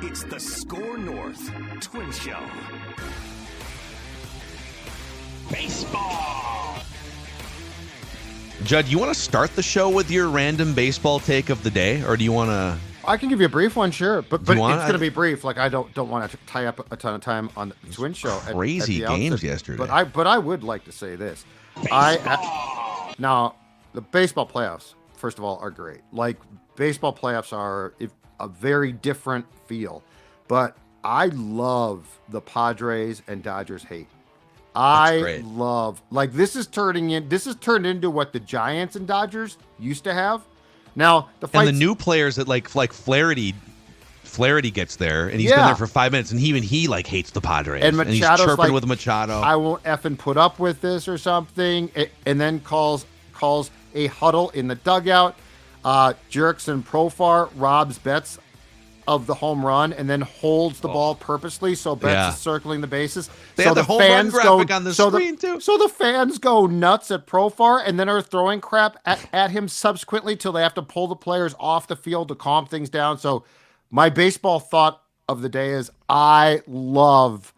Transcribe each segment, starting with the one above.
It's the SKOR North Twins Show. Baseball. Judd, you want to start the show with your random baseball take of the day, or do you want to? I can give you a brief one, sure, but it's want- going to be brief. Like I don't want to tie up a ton of time on the Twins Show. Crazy at the games outset. yesterday. But I would like to say this. Now the baseball playoffs, first of all, are great. Like baseball playoffs are a very different feel, but I love the Padres and Dodgers hate. I love, like, this is turned into what the Giants and Dodgers used to have. Now the fights, and the new players that like Flaherty gets there, and he's been there for 5 minutes, and even he like hates the Padres, and he's Machado's chirping like, with Machado. I won't effing put up with this or something, and then calls a huddle in the dugout. Jurickson Profar robs Betts of the home run and then holds the ball purposely so Betts is circling the bases. They so have the home run graphic on the screen too. So the fans go nuts at Profar and then are throwing crap at him subsequently till they have to pull the players off the field to calm things down. So my baseball thought of the day is I love,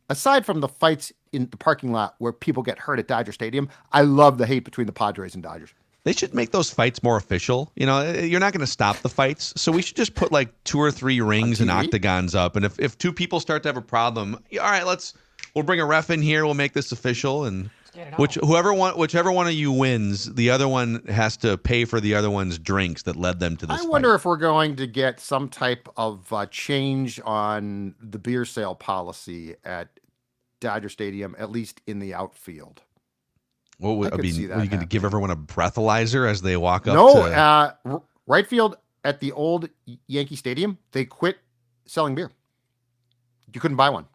aside from the fights in the parking lot where people get hurt at Dodger Stadium, I love the hate between the Padres and Dodgers. They should make those fights more official. You know, you're not going to stop the fights, so we should just put like 2 or 3 rings and octagons up. And if 2 people start to have a problem, all right, we'll bring a ref in here. We'll make this official, and whichever one of you wins, the other one has to pay for the other one's drinks that led them to this. I wonder if we're going to get some type of change on the beer sale policy at Dodger Stadium, at least in the outfield. What would, I mean, are you going to give everyone a breathalyzer as they walk up? No, right field at the old Yankee Stadium, they quit selling beer. You couldn't buy one.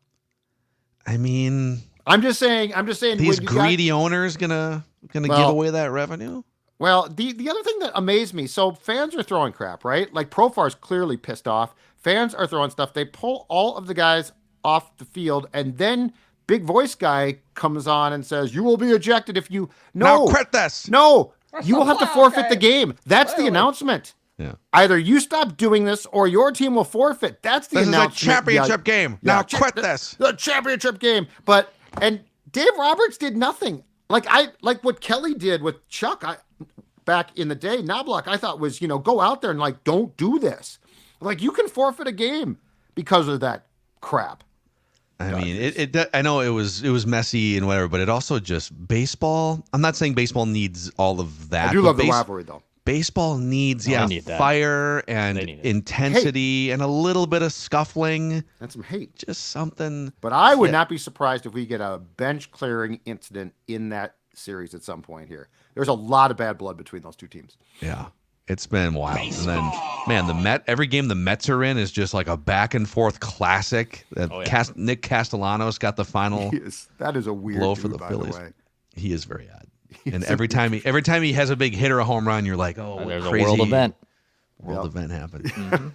I mean, I'm just saying. These greedy owners gonna give away that revenue. Well, the other thing that amazed me, so fans are throwing crap, right? Like Profar's clearly pissed off. Fans are throwing stuff. They pull all of the guys off the field, and then big voice guy comes on and says, "You will be ejected if you now quit this. No, you will have to forfeit the game." That's the announcement. Yeah. Either you stop doing this or your team will forfeit. That's the announcement. This is a championship game. Now quit this. The championship game. And Dave Roberts did nothing. Like what Kelly did with Chuck back in the day, Knobloch, I thought was, go out there and like, don't do this. Like you can forfeit a game because of that crap. I mean, I know it was messy and whatever, but it also just baseball. I'm not saying baseball needs all of that. I do love the rivalry, though. Baseball needs fire and intensity and a little bit of scuffling and some hate, just something. But I would not be surprised if we get a bench clearing incident in that series at some point here. There's a lot of bad blood between those two teams. Yeah. It's been wild. Baseball. And then, every game the Mets are in is just like a back and forth classic. Nick Castellanos got the final. That is a weird blow dude, for the by Phillies. The way. He is very odd. And every time he has a big hit or a home run, you're like, there's crazy a world event. Event happened.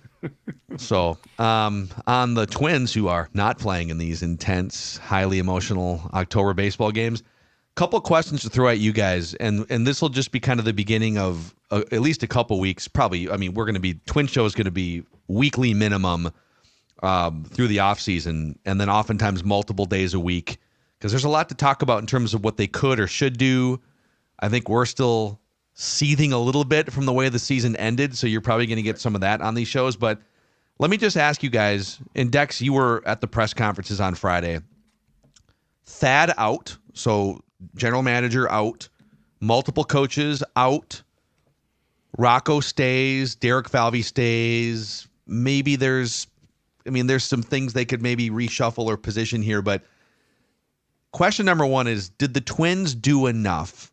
So, on the Twins, who are not playing in these intense, highly emotional October baseball games, couple questions to throw at you guys, and this will just be kind of the beginning of at least a couple weeks. Probably, I mean, Twin Show is going to be weekly minimum through the offseason, and then oftentimes multiple days a week, because there's a lot to talk about in terms of what they could or should do. I think we're still seething a little bit from the way the season ended, so you're probably going to get some of that on these shows. But let me just ask you guys, and Dex, you were at the press conferences on Friday. Thad out, so general manager out, multiple coaches out, Rocco stays, Derek Falvey stays. Maybe there's some things they could maybe reshuffle or position here, but question number one is, did the Twins do enough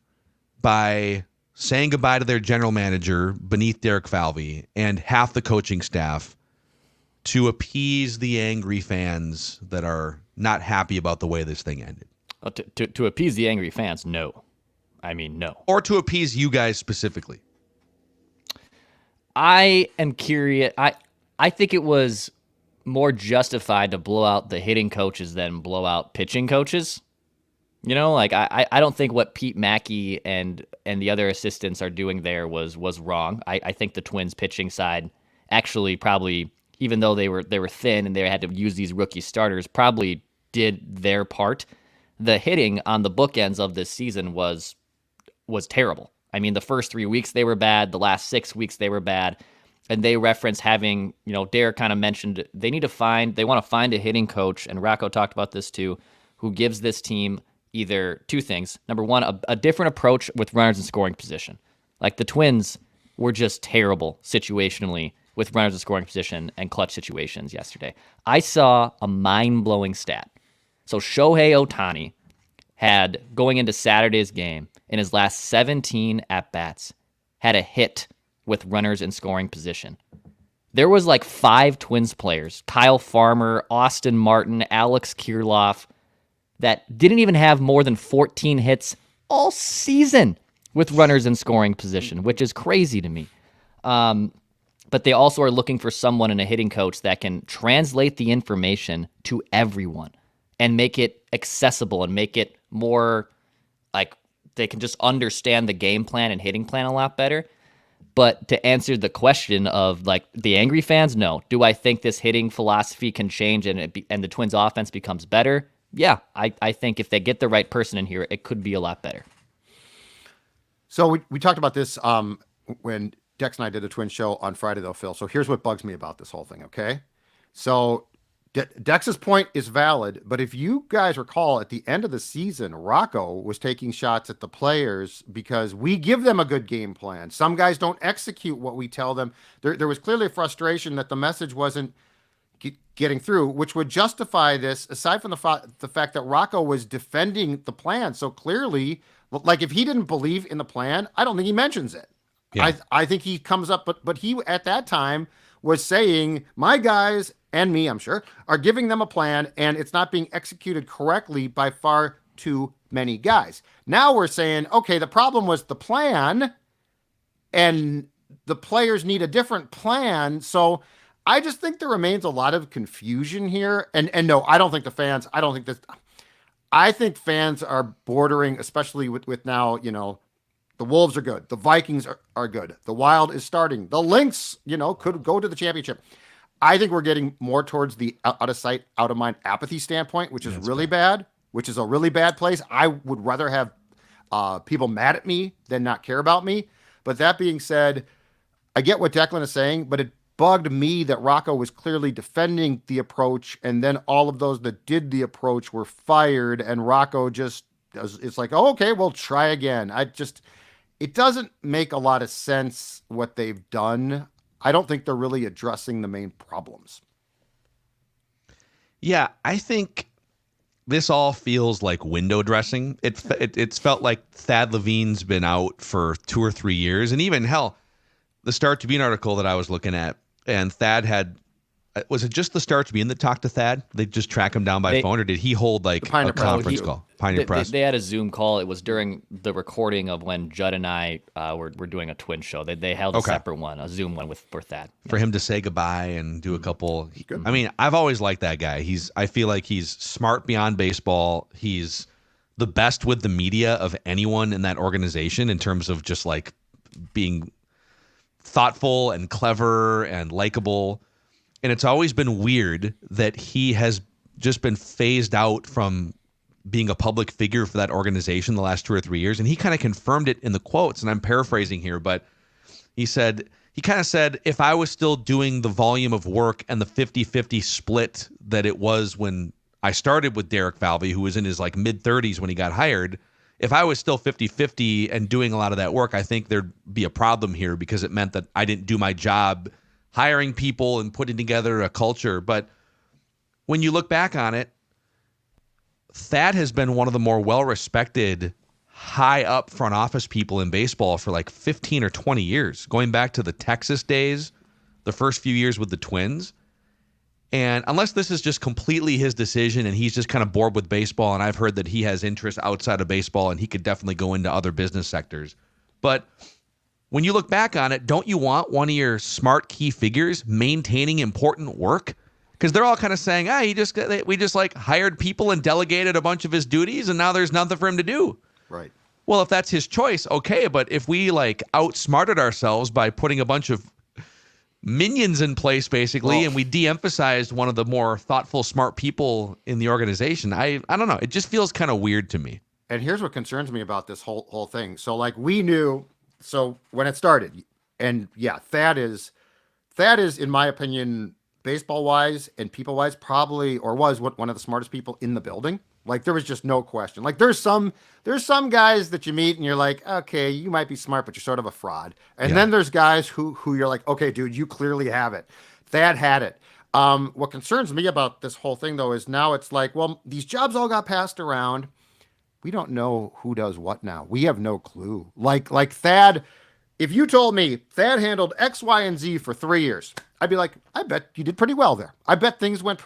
by saying goodbye to their general manager beneath Derek Falvey and half the coaching staff to appease the angry fans that are not happy about the way this thing ended? To appease the angry fans, no. I mean, no. Or to appease you guys specifically? I am curious. I think it was more justified to blow out the hitting coaches than blow out pitching coaches. I don't think what Pete Mackey and the other assistants are doing there was wrong. I think the Twins pitching side actually probably even though they were thin and they had to use these rookie starters, probably did their part. The hitting on the bookends of this season was terrible. I mean, the first 3 weeks they were bad. The last 6 weeks they were bad. And they reference having, Derek kind of mentioned they want to find a hitting coach, and Rocco talked about this too, who gives this team either two things. Number one, a different approach with runners in scoring position. Like the Twins were just terrible situationally with runners in scoring position and clutch situations yesterday. I saw a mind-blowing stat. So Shohei Ohtani had, going into Saturday's game, in his last 17 at-bats, had a hit with runners in scoring position. There was like 5 Twins players, Kyle Farmer, Austin Martin, Alex Kirilloff, that didn't even have more than 14 hits all season with runners in scoring position, which is crazy to me. But they also are looking for someone in a hitting coach that can translate the information to everyone and make it accessible and make it more like they can just understand the game plan and hitting plan a lot better. But to answer the question of like the angry fans, no. Do I think this hitting philosophy can change and the Twins offense becomes better? Yeah, I think if they get the right person in here, it could be a lot better. So we talked about this when Dex and I did a Twins show on Friday, though, Phil. So here's what bugs me about this whole thing, okay? So Dex's point is valid, but if you guys recall, at the end of the season, Rocco was taking shots at the players because we give them a good game plan. Some guys don't execute what we tell them. There was clearly a frustration that the message wasn't getting through, which would justify this, aside from the fact that Rocco was defending the plan. So clearly, like if he didn't believe in the plan, I don't think he mentions it. Yeah. I think he comes up, but he at that time was saying, my guys and me, I'm sure, are giving them a plan and it's not being executed correctly by far too many guys. Now we're saying, okay, the problem was the plan and the players need a different plan. So I just think there remains a lot of confusion here. And no, I think fans are bordering, especially with now, the Wolves are good. The Vikings are good. The Wild is starting. The Lynx, could go to the championship. I think we're getting more towards the out of sight, out of mind apathy standpoint, which is really bad, which is a really bad place. I would rather have people mad at me than not care about me. But that being said, I get what Declan is saying, but it bugged me that Rocco was clearly defending the approach, and then all of those that did the approach were fired, and Rocco it's like, oh, okay, we'll try again. It doesn't make a lot of sense what they've done. I don't think they're really addressing the main problems. Yeah, I think this all feels like window dressing. It's felt like Thad Levine's been out for 2 or 3 years, and even hell, the Star Tribune article that I was looking at, and Thad had. Was it just the Star Tribune that talked to Thad? They just track him down by phone, or did he hold like a conference call? Pioneer Press. They had a Zoom call. It was during the recording of when Judd and I were doing a Twin show. They held a separate one, a Zoom one for Thad. For him to say goodbye and do a couple. I mean, I've always liked that guy. I feel like he's smart beyond baseball. He's the best with the media of anyone in that organization in terms of just like being thoughtful and clever and likable. And it's always been weird that he has just been phased out from being a public figure for that organization the last 2 or 3 years. And he kind of confirmed it in the quotes, and I'm paraphrasing here, but he kind of said, if I was still doing the volume of work and the 50-50 split that it was when I started with Derek Falvey, who was in his like mid-30s when he got hired, if I was still 50-50 and doing a lot of that work, I think there'd be a problem here because it meant that I didn't do my job hiring people and putting together a culture. But when you look back on it, Thad has been one of the more well-respected, high-up front office people in baseball for like 15 or 20 years, going back to the Texas days, the first few years with the Twins. And unless this is just completely his decision and he's just kind of bored with baseball, and I've heard that he has interests outside of baseball and he could definitely go into other business sectors. But when you look back on it, don't you want one of your smart key figures maintaining important work? Because they're all kind of saying, we just like hired people and delegated a bunch of his duties, and now there's nothing for him to do. Right. Well, if that's his choice, okay. But if we like outsmarted ourselves by putting a bunch of minions in place, basically, Well, and we de-emphasized one of the more thoughtful, smart people in the organization. I don't know. It just feels kind of weird to me. and here's what concerns me about this whole thing. So like we knew, so when it started, and yeah, Thad is in my opinion, baseball wise and people wise, probably or was one of the smartest people in the building. Like there was just no question. Like there's some guys that you meet and you're like, okay, you might be smart, but you're sort of a fraud. And then there's guys who you're like, okay, dude, you clearly have it. Thad had it. What concerns me about this whole thing though is now it's like, well, these jobs all got passed around. We don't know who does what now. We have no clue. Like Thad, if you told me Thad handled X, Y, and Z for 3 years, I'd be like, I bet you did pretty well there. I bet things went.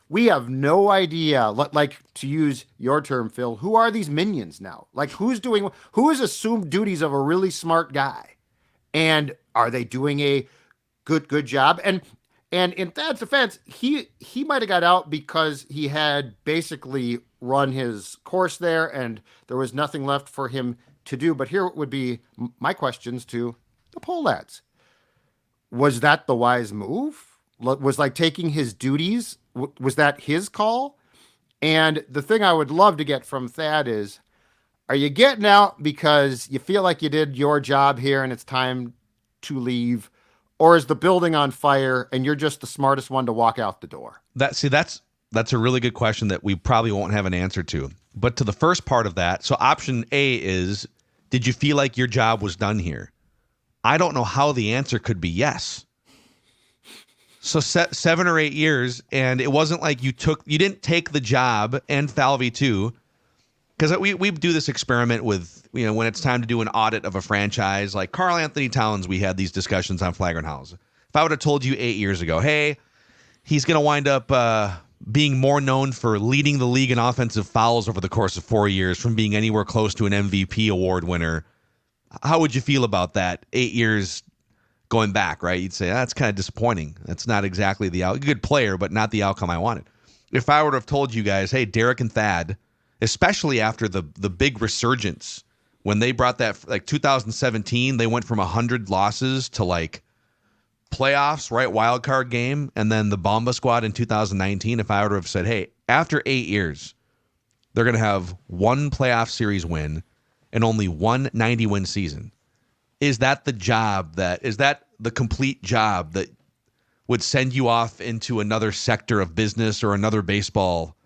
We have no idea. Like to use your term, Phil, who are these minions now? Like who has assumed duties of a really smart guy, and are they doing a good job? And in Thad's defense, he might have got out because he had basically run his course there, and there was nothing left for him to do. But here would be my questions to the poll lads. Was that the wise move? Was like taking his duties? Was that his call? And the thing I would love to get from Thad is, are you getting out because you feel like you did your job here and it's time to leave? Or is the building on fire and you're just the smartest one to walk out the door? That's a really good question that we probably won't have an answer to. But to the first part of that, so option A is, did you feel like your job was done here? I don't know how the answer could be yes. So 7 or 8 years, and it wasn't like you didn't take the job and Falvey too, because we do this experiment with, when it's time to do an audit of a franchise, like Karl Anthony Towns, we had these discussions on Flagrant Howls. If I would have told you 8 years ago, hey, he's going to wind up being more known for leading the league in offensive fouls over the course of 4 years from being anywhere close to an MVP award winner, how would you feel about that 8 years going back, right? You'd say, that's kind of disappointing. That's not exactly good player, but not the outcome I wanted. If I would have told you guys, hey, Derek and Thad, especially after the big resurgence, when they brought that, like 2017, they went from 100 losses to like playoffs, right? Wild card game. And then the Bomba squad in 2019, if I would have said, hey, after 8 years, they're going to have one playoff series win and only one 90-win season. Is that the complete job that would send you off into another sector of business or another baseball?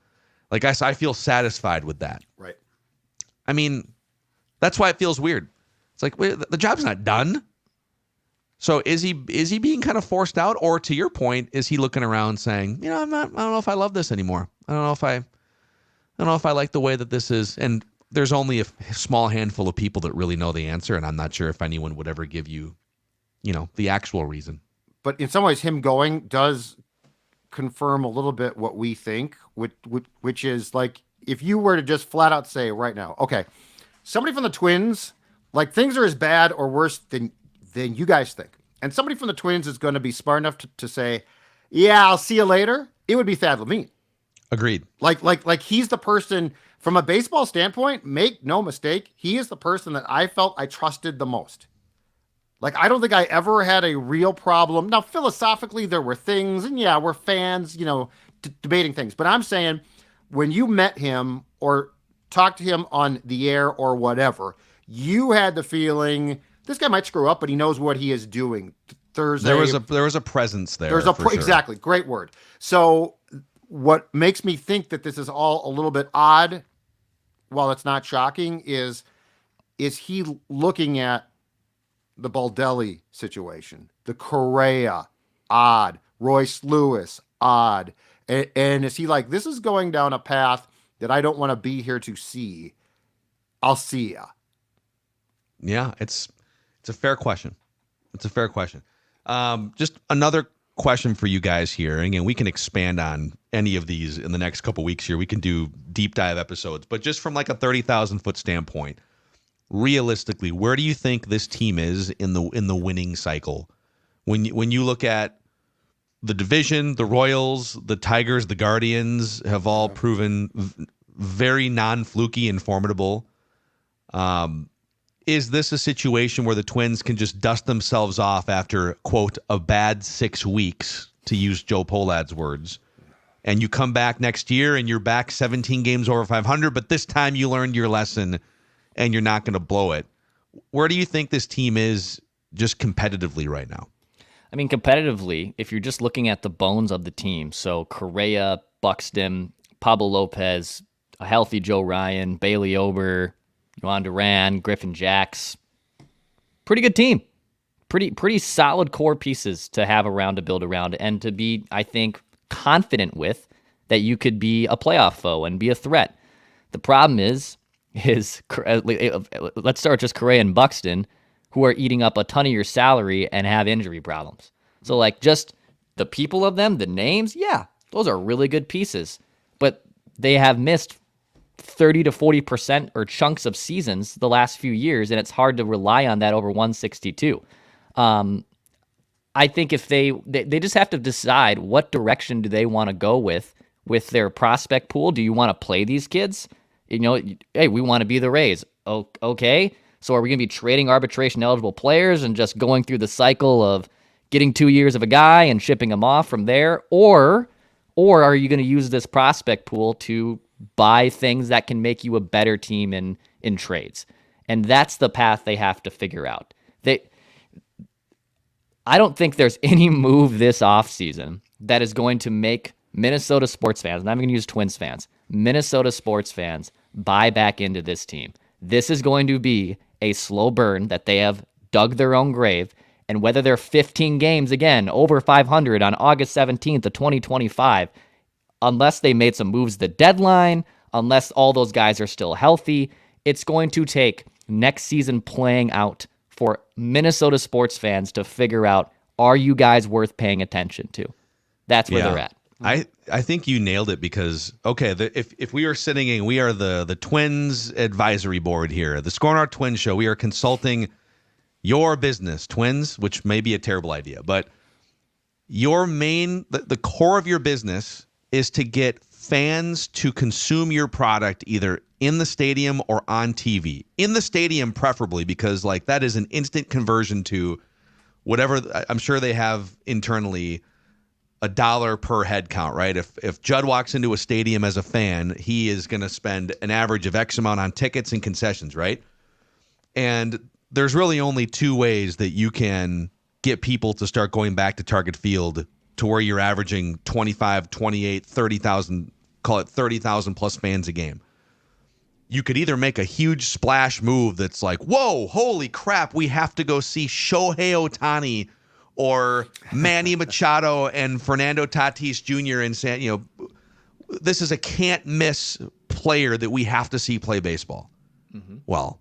Like I feel satisfied with that. Right. I mean, that's why it feels weird. It's like, wait, the job's not done. So is he being kind of forced out, or to your point, is he looking around saying, I don't know if I love this anymore. I don't know if I like the way that this is. And there's only a small handful of people that really know the answer, and I'm not sure if anyone would ever give you, the actual reason. But in some ways, him going does confirm a little bit what we think, which is like, if you were to just flat out say right now, okay, somebody from the Twins, like things are as bad or worse than you guys think, and somebody from the Twins is going to be smart enough to say, yeah, I'll see you later, it would be Thad Levin. Agreed. Like he's the person from a baseball standpoint, make no mistake, he is the person that I felt I trusted the most. Like, I don't think I ever had a real problem. Now, philosophically, there were things, and yeah, we're fans, debating things. But I'm saying, when you met him or talked to him on the air or whatever, you had the feeling this guy might screw up, but he knows what he is doing. There was a presence there. Exactly, great word. So what makes me think that this is all a little bit odd, while it's not shocking, is he looking at the Baldelli situation, the Correa, odd, Royce Lewis, odd, and is he like, this is going down a path that I don't want to be here to see? I'll see ya. Yeah, it's a fair question. Just another question for you guys here. And again, we can expand on any of these in the next couple weeks here. We can do deep dive episodes, but just from like a 30,000 foot standpoint, realistically, where do you think this team is in the winning cycle? When you look at the division, the Royals, the Tigers, the Guardians have all proven very non-fluky and formidable. is this a situation where the Twins can just dust themselves off after, quote, a bad 6 weeks, to use Joe Polad's words, and you come back next year and you're back 17 games over 500, but this time you learned your lesson and you're not going to blow it? Where do you think this team is just competitively right now? I mean, competitively, if you're just looking at the bones of the team, so Correa, Buxton, Pablo Lopez, a healthy Joe Ryan, Bailey Ober, Juan Duran, Griffin Jacks, pretty good team. Pretty solid core pieces to have around to build around and to be, I think, confident with that you could be a playoff foe and be a threat. The problem is let's start just Correa and Buxton, who are eating up a ton of your salary and have injury problems. So like just the people of them, the names, yeah, those are really good pieces, but they have missed 30 to 40% or chunks of seasons the last few years, and it's hard to rely on that over 162. I think if they just have to decide what direction do they want to go with their prospect pool. Do you want to play these kids? You know, hey, we want to be the Rays. Oh, okay. So are we going to be trading arbitration eligible players and just going through the cycle of getting 2 years of a guy and shipping them off from there? Or are you going to use this prospect pool to buy things that can make you a better team in trades? And that's the path they have to figure out. I don't think there's any move this offseason that is going to make Minnesota sports fans, and I'm going to use Twins fans, Minnesota sports fans buy back into this team. This is going to be a slow burn that they have dug their own grave, and whether they're 15 games, again, over 500 on August 17th of 2025, unless they made some moves at the deadline, unless all those guys are still healthy, it's going to take next season playing out for Minnesota sports fans to figure out, are you guys worth paying attention to? That's where they're at. I think you nailed it because, okay, if we are sitting in, we are the Twins advisory board here, the SKOR North Twins Show. We are consulting your business, Twins, which may be a terrible idea, but your the core of your business is to get fans to consume your product either in the stadium or on TV. In the stadium, preferably, because like that is an instant conversion to whatever. I'm sure they have internally $1 per head count, right? If Judd walks into a stadium as a fan, he is going to spend an average of X amount on tickets and concessions, right? And there's really only 2 ways that you can get people to start going back to Target Field to where you're averaging 25, 28, 30,000, call it 30,000 plus fans a game. You could either make a huge splash move that's like, whoa, holy crap, we have to go see Shohei Ohtani or Manny Machado and Fernando Tatis Jr. and this is a can't miss player that we have to see play baseball. Mm-hmm. Well,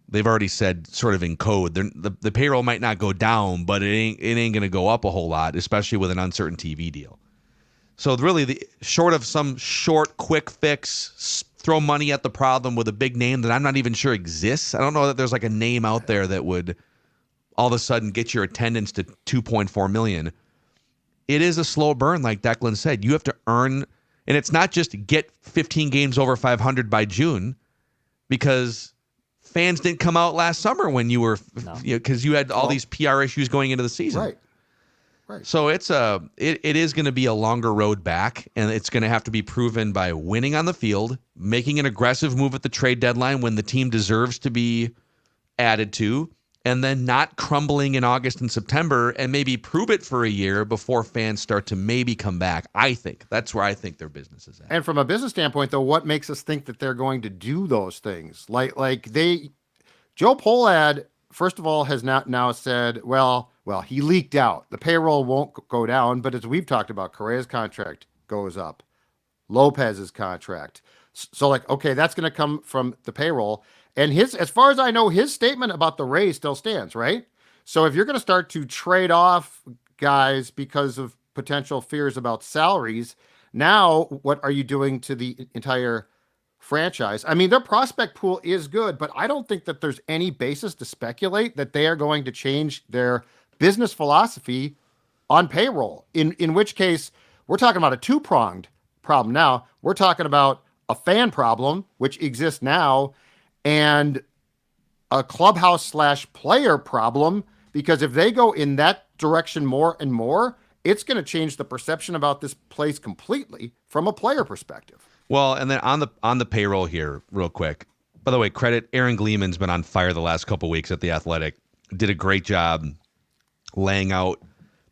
they've already said sort of in code, the payroll might not go down, but it ain't going to go up a whole lot, especially with an uncertain TV deal. So really, short of some short, quick fix, throw money at the problem with a big name that I'm not even sure exists. I don't know that there's like a name out there that would all of a sudden get your attendance to 2.4 million. It is a slow burn, like Declan said. You have to earn, and it's not just get 15 games over 500 by June, because fans didn't come out last summer when you were, because you had all these PR issues going into the season. Right. So it is going to be a longer road back, and it's going to have to be proven by winning on the field, making an aggressive move at the trade deadline when the team deserves to be added to, and then not crumbling in August and September, and maybe prove it for a year before fans start to maybe come back. I think that's where I think their business is at. And from a business standpoint, though, what makes us think that they're going to do those things? Joe Polad, first of all, has now said, well, he leaked out. The payroll won't go down, but as we've talked about, Correa's contract goes up. Lopez's contract. So okay, that's going to come from the payroll. And as far as I know, his statement about the Rays still stands, right? So if you're going to start to trade off guys because of potential fears about salaries, now what are you doing to the entire franchise? I mean, their prospect pool is good, but I don't think that there's any basis to speculate that they are going to change their business philosophy on payroll, in which case we're talking about a 2-pronged problem now. We're talking about a fan problem, which exists now, and a clubhouse / player problem, because if they go in that direction more and more, it's going to change the perception about this place completely from a player perspective. Well, and then on the payroll here, real quick. By the way, credit Aaron Gleeman's been on fire the last couple weeks at The Athletic. Did a great job laying out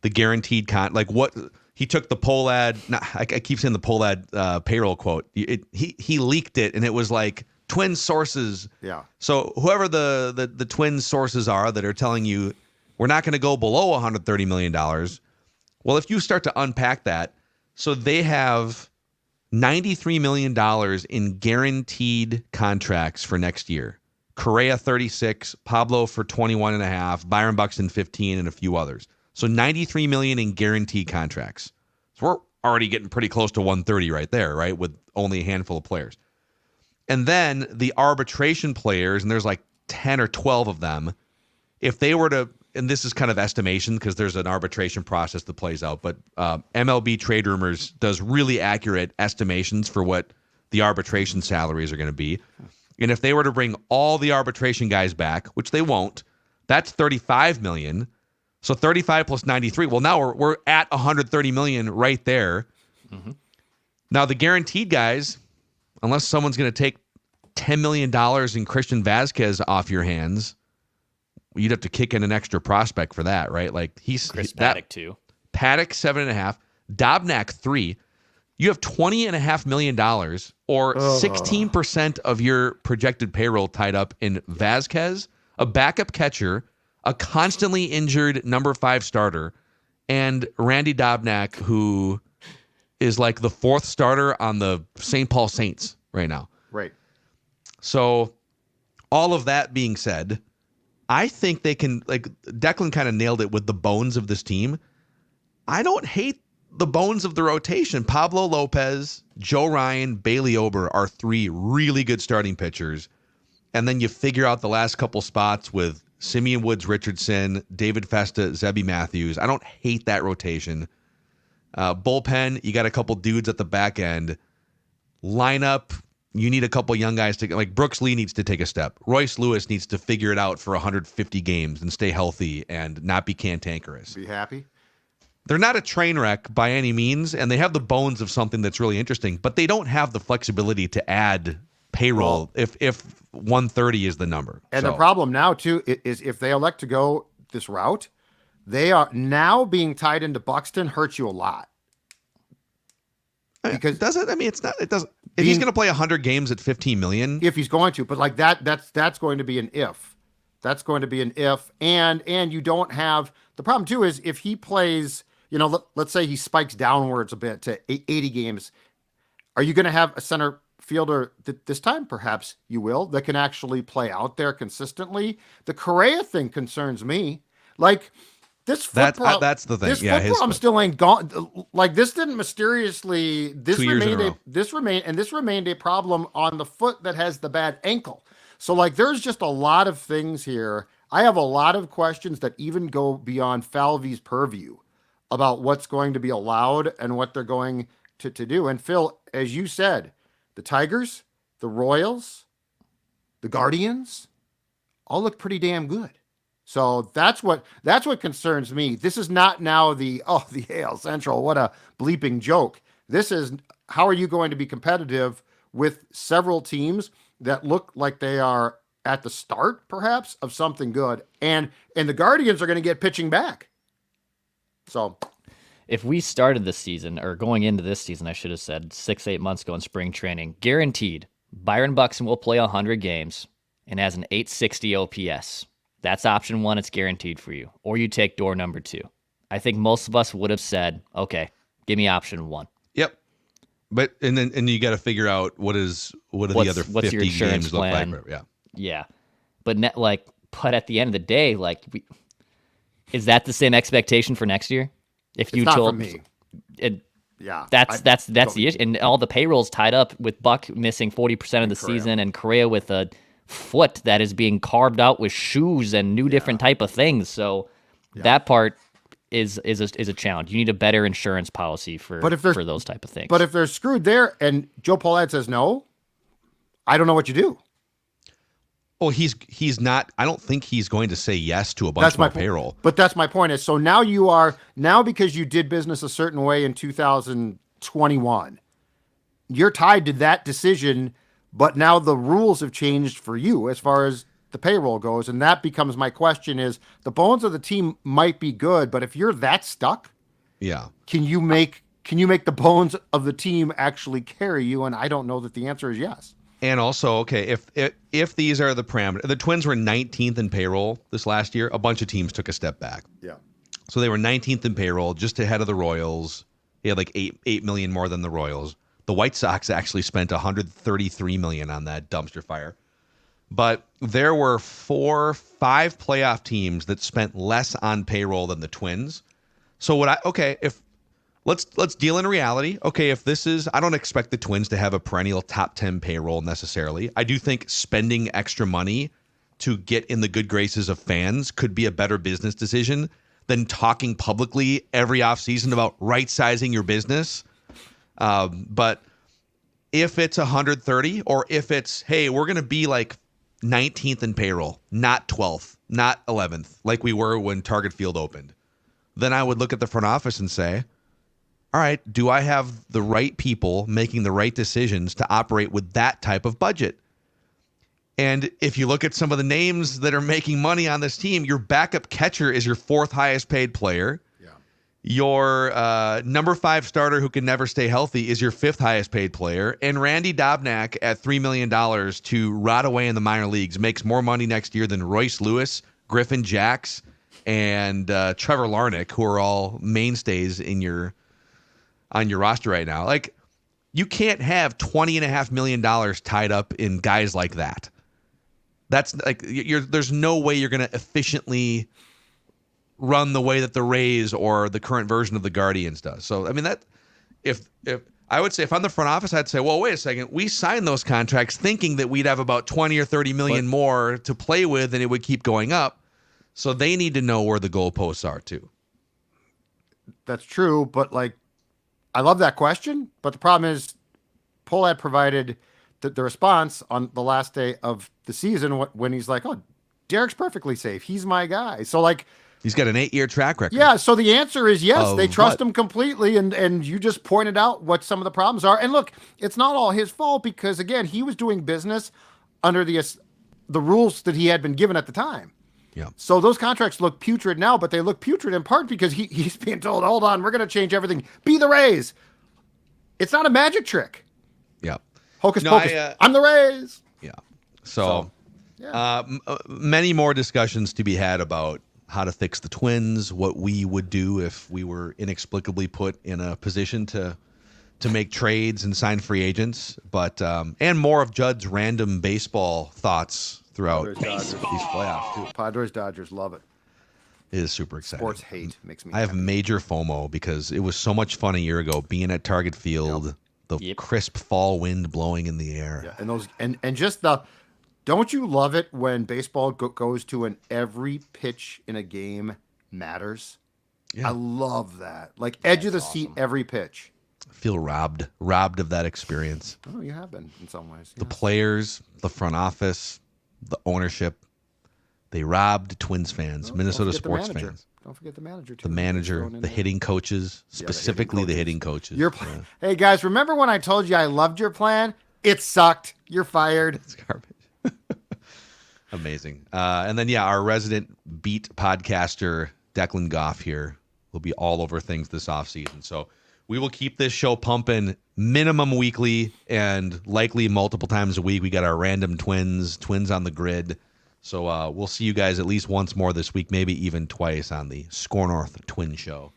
the guaranteed what he took the poll ad. I keep saying the poll ad payroll quote. He leaked it, and it was like Twins sources. Yeah. So whoever the Twins sources are that are telling you we're not going to go below $130 million. Well, if you start to unpack that, so they have $93 million in guaranteed contracts for next year. Correa 36, Pablo for 21.5, Byron Buxton 15, and a few others. So $93 million in guaranteed contracts. So we're already getting pretty close to 130 right there, right? With only a handful of players. And then the arbitration players, and there's like 10 or 12 of them, if they were to, and this is kind of estimation because there's an arbitration process that plays out, but MLB Trade Rumors does really accurate estimations for what the arbitration salaries are going to be. And if they were to bring all the arbitration guys back, which they won't, that's $35 million. So 35 plus 93. Well, now we're at $130 million right there. Mm-hmm. Now the guaranteed guys, unless someone's going to take $10 million in Christian Vasquez off your hands, you'd have to kick in an extra prospect for that, right? Like Chris Paddock too. Paddock 7.5, Dobnak 3. You have $20.5 million, or 16% of your projected payroll tied up in Vasquez, a backup catcher, a constantly injured number 5 starter, and Randy Dobnak, who is like the 4th starter on the St. Paul Saints right now. Right. So all of that being said, I think they can, like Declan kind of nailed it with the bones of this team. I don't hate the bones of the rotation. Pablo Lopez, Joe Ryan, Bailey Ober are 3 really good starting pitchers. And then you figure out the last couple spots with Simeon Woods Richardson, David Festa, Zebby Matthews. I don't hate that rotation. Bullpen, you got a couple dudes at the back end. Lineup, you need a couple young guys to, like Brooks Lee needs to take a step. Royce Lewis needs to figure it out for 150 games and stay healthy and not be cantankerous. Be happy. They're not a train wreck by any means, and they have the bones of something that's really interesting, but they don't have the flexibility to add payroll if 130 is the number. And the problem now, too, is if they elect to go this route, they are now being tied into Buxton hurts you a lot. Because does it? I mean, it's not. It doesn't. If he's going to play 100 games at $15 million, if he's going to, but like that's going to be an if. That's going to be an if, and you don't have the problem too is if he plays. Let's say he spikes downwards a bit to 80 games. Are you going to have a center fielder this time? Perhaps you will, that can actually play out there consistently. The Correa thing concerns me. Like this football, that's the thing. This yeah, football, I'm still ain't gone. Like this didn't mysteriously. This 2 years in a row. This remained a problem on the foot that has the bad ankle. So like there's just a lot of things here. I have a lot of questions that even go beyond Falvey's purview about what's going to be allowed and what they're going to do. And Phil, as you said, the Tigers, the Royals, the Guardians all look pretty damn good. So that's what concerns me. This is not now the AL Central, what a bleeping joke. This is how are you going to be competitive with several teams that look like they are at the start, perhaps, of something good. And the Guardians are going to get pitching back. So if we started this season, or going into this season, I should have said 6-8 months ago in spring training, guaranteed Byron Buxton will play 100 games and has an 860 OPS. That's option 1. It's guaranteed for you. Or you take door number 2. I think most of us would have said, okay, give me option 1. Yep. But and you got to figure out what the other 50 games look like. Yeah. But but at the end of the day, is that the same expectation for next year? If you told me, that's the issue, and all the payrolls tied up with Buck missing 40% of the season, and Correa with a foot that is being carved out with shoes and new different type of things. So that part is a challenge. You need a better insurance policy for those type of things. But if they're screwed there, and Joe Paulette says no, I don't know what you do. Oh, he's not. I don't think he's going to say yes to a bunch more payroll. But that's my point. Is so now because you did business a certain way in 2021, you're tied to that decision. But now the rules have changed for you as far as the payroll goes, and that becomes my question: is the bones of the team might be good, but if you're that stuck, yeah, can you make the bones of the team actually carry you? And I don't know that the answer is yes. And also, okay, if these are the parameters, the Twins were 19th in payroll this last year. A bunch of teams took a step back. Yeah. So they were 19th in payroll, just ahead of the Royals. They had like $8 million more than the Royals. The White Sox actually spent $133 million on that dumpster fire. But there were 5 playoff teams that spent less on payroll than the Twins. So let's deal in reality. Okay, if this is, I don't expect the Twins to have a perennial top 10 payroll necessarily. I do think spending extra money to get in the good graces of fans could be a better business decision than talking publicly every offseason about right-sizing your business. But if it's 130, or if it's, hey, we're going to be like 19th in payroll, not 12th, not 11th, like we were when Target Field opened, then I would look at the front office and say, all right, do I have the right people making the right decisions to operate with that type of budget? And if you look at some of the names that are making money on this team, your backup catcher is your 4th highest paid player. Yeah. Your number 5 starter who can never stay healthy is your 5th highest paid player. And Randy Dobnak at $3 million to rot away in the minor leagues makes more money next year than Royce Lewis, Griffin Jacks, and Trevor Larnach, who are all mainstays on your roster right now. Like, you can't have $20.5 million tied up in guys like that. That's like, there's no way you're going to efficiently run the way that the Rays or the current version of the Guardians does. So, I mean, that if I would say, if I'm the front office, I'd say, well, wait a second. We signed those contracts thinking that we'd have about 20 or 30 million more to play with, and it would keep going up. So they need to know where the goalposts are too. That's true, but like, I love that question, but the problem is Pohlad provided the response on the last day of the season when he's like, oh, Derek's perfectly safe. He's my guy. So like, he's got an 8-year track record. Yeah. So the answer is yes. They trust him completely. And you just pointed out what some of the problems are. And look, it's not all his fault because, again, he was doing business under the rules that he had been given at the time. Yeah. So those contracts look putrid now, but they look putrid in part because he's being told, hold on, we're going to change everything. Be the Rays. It's not a magic trick. Yeah. Hocus pocus. I'm the Rays. Yeah. So many more discussions to be had about how to fix the Twins, what we would do if we were inexplicably put in a position to make trades and sign free agents, but and more of Judd's random baseball thoughts throughout these playoffs too. Padres, Dodgers, love it. It is super exciting. Sports hate makes me I have major FOMO because it was so much fun a year ago being at Target Field, the crisp fall wind blowing in the air. Yeah, and those and just the, don't you love it when baseball goes to an every pitch in a game matters? Yeah. I love that. Like edge of the seat every pitch. I feel robbed of that experience. Oh, you have been in some ways. The players, the front office, the ownership, they robbed Twins fans, Minnesota sports fans. Don't forget the manager, too. The manager, the hitting coaches, specifically the hitting coaches. Hey, guys, remember when I told you I loved your plan? It sucked. You're fired. It's garbage. Amazing. And then, our resident beat podcaster, Declan Goff here, will be all over things this offseason. So we will keep this show pumping minimum weekly and likely multiple times a week. We got our random twins on the grid. So we'll see you guys at least once more this week, maybe even twice on the SKOR North Twins Show.